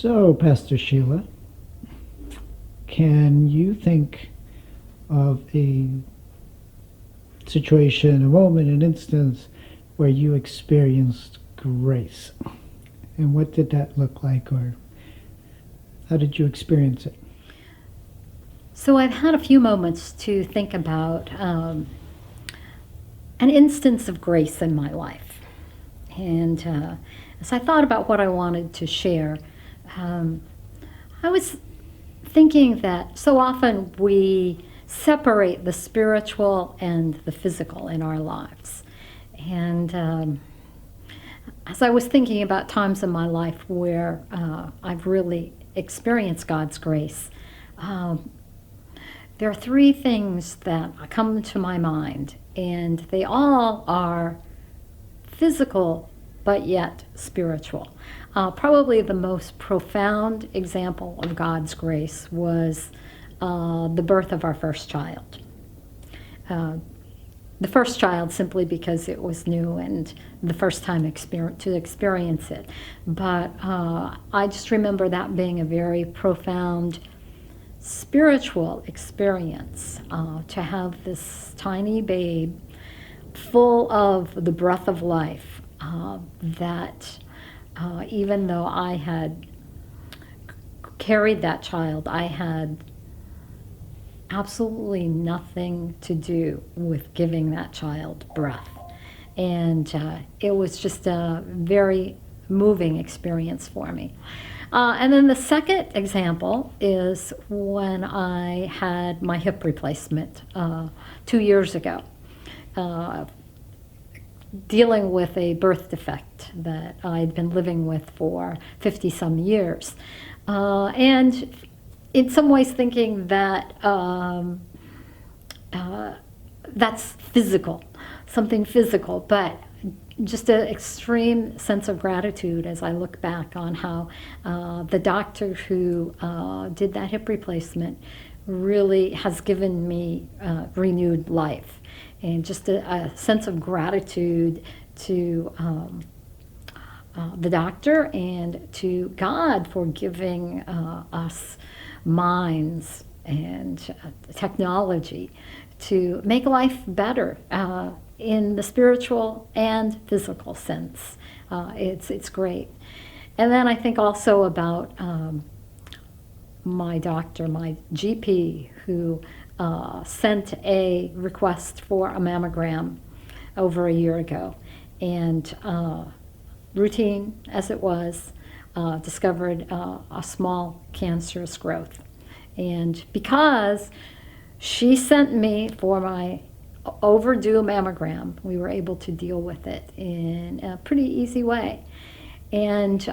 So, Pastor Sheila, can you think of a situation, a moment, an instance where you experienced grace? And what did that look like, or how did you experience it? So I've had a few moments to think about an instance of grace in my life. And as I thought about what I wanted to share, um, I was thinking that so often we separate the spiritual and the physical in our lives. And as I was thinking about times in my life where I've really experienced God's grace, um, there are three things that come to my mind, and they all are physical but yet spiritual. Probably the most profound example of God's grace was the birth of our first child. Uh, the first child simply because it was new and the first time to experience it. But I just remember that being a very profound spiritual experience, to have this tiny babe full of the breath of life, that even though I had carried that child, I had absolutely nothing to do with giving that child breath. And it was just a very moving experience for me. And then the second example is when I had my hip replacement 2 years ago, dealing with a birth defect that I'd been living with for 50 some years. And in some ways thinking that that's physical, something physical, but just an extreme sense of gratitude as I look back on how the doctor who did that hip replacement really has given me renewed life, and just a sense of gratitude to the doctor and to God for giving us minds and technology to make life better in the spiritual and physical sense. It's great. And then I think also about my doctor, my GP, who sent a request for a mammogram over a year ago. And routine as it was, discovered a small cancerous growth. And because she sent me for my overdue mammogram, we were able to deal with it in a pretty easy way. And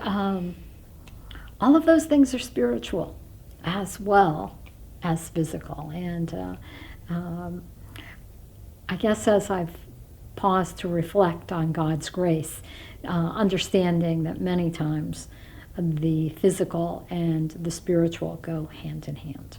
all of those things are spiritual as well as physical. And I guess as I've paused to reflect on God's grace, understanding that many times the physical and the spiritual go hand in hand.